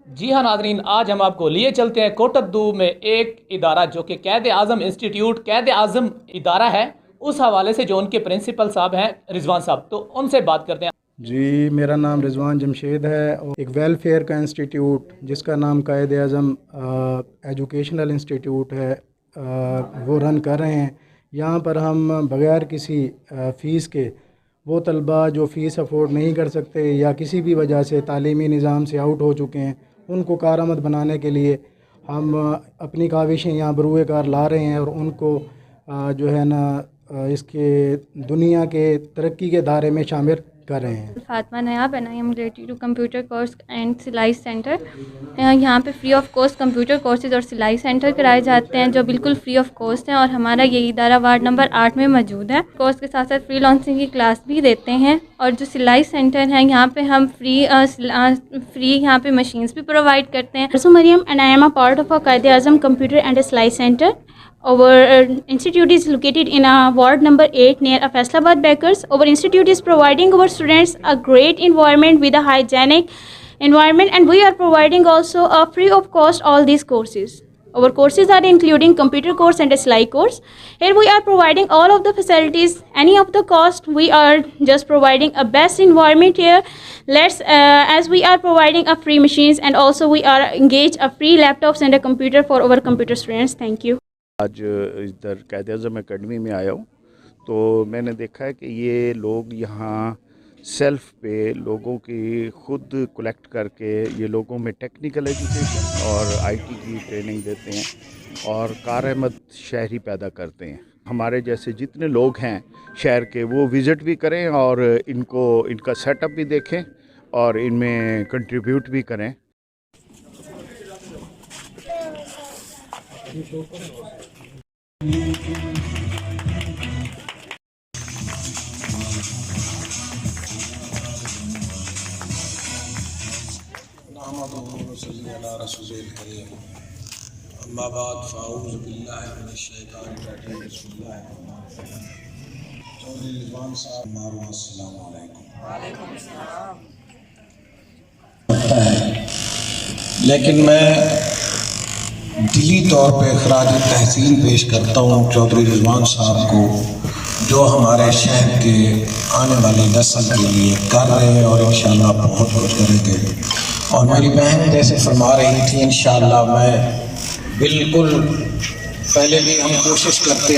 جی ہاں ناظرین، آج ہم آپ کو لیے چلتے ہیں کوٹک دو میں ایک ادارہ جو کہ قائد اعظم انسٹیٹیوٹ قائد اعظم ادارہ ہے، اس حوالے سے جو ان کے پرنسپل صاحب ہیں رضوان صاحب، تو ان سے بات کرتے ہیں۔ جی، میرا نام رضوان جمشید ہے اور ایک ویلفیئر کا انسٹیٹیوٹ جس کا نام قائد اعظم ایجوکیشنل انسٹیٹیوٹ ہے وہ رن کر رہے ہیں۔ یہاں پر ہم بغیر کسی فیس کے وہ طلباء جو فیس افورڈ نہیں کر سکتے یا کسی بھی وجہ سے تعلیمی نظام سے آؤٹ ہو چکے ہیں، ان کو کارآمد بنانے کے لیے ہم اپنی کاوشیں یہاں بروئے کار لا رہے ہیں اور ان کو جو ہے نا اس کے دنیا کے ترقی کے دائرے میں شامل کر رہے ہیں۔ Fatima Nayab and I am related to computer course and سلائی سینٹر۔ یہاں پہ free of cost computer courses اور سلائی سینٹر کرائے جاتے ہیں جو بالکل فری آف کاسٹ ہیں، اور ہمارا یہ ادارہ وارڈ نمبر 8 میں موجود ہے۔ کورس کے ساتھ ساتھ فری لانسنگ کی کلاس بھی دیتے ہیں، اور جو سلائی سینٹر ہیں یہاں پہ ہم فری یہاں پہ مشینز بھی پرووائڈ کرتے ہیں۔ Mariam and I am a part of a Qaid Azam Computer and Slai Center. Our institute is located in ward number 8 near Faisalabad Bakers. Our institute is providing our students a great environment with a hygienic environment, and we are providing also a free of cost all these courses. Our courses are including computer course and a Slai course. Here we are providing all of the facilities, any of the cost. We are just providing a best environment here. As we are providing a free machines, and also we are engaged a free laptops and a computer for our computer students. Thank you. آج ادھر Quaid Azam academy میں آیا ہوں تو میں نے دیکھا ہے کہ یہ لوگ یہاں سیلف پہ لوگوں کی خود کلیکٹ کر کے یہ لوگوں میں ٹیکنیکل ایجوکیشن اور آئی ٹی کی ٹریننگ دیتے ہیں اور کارآمد شہری پیدا کرتے ہیں۔ ہمارے جیسے جتنے لوگ ہیں شہر کے وہ وزٹ بھی کریں اور ان کا سیٹ اپ بھی دیکھیں اور ان میں کنٹریبیوٹ بھی کریں۔ اما بعد فاعوذ باللہ من الشیطان الرجیم، بسم اللہ الرحمن الرحیم۔ چودھری رضوان صاحب مارو السلام علیکم۔ وعلیکم السلام۔ لیکن میں دلی طور پہ خراج تحسین پیش کرتا ہوں چودھری رضوان صاحب کو، جو ہمارے شہر کے آنے والی نسل کے لیے کر رہے ہیں اور انشاءاللہ بہت کچھ کریں گے۔ اور میری بہن جیسے فرما رہی تھی، انشاءاللہ میں بالکل پہلے بھی ہم کوشش کرتے ہیں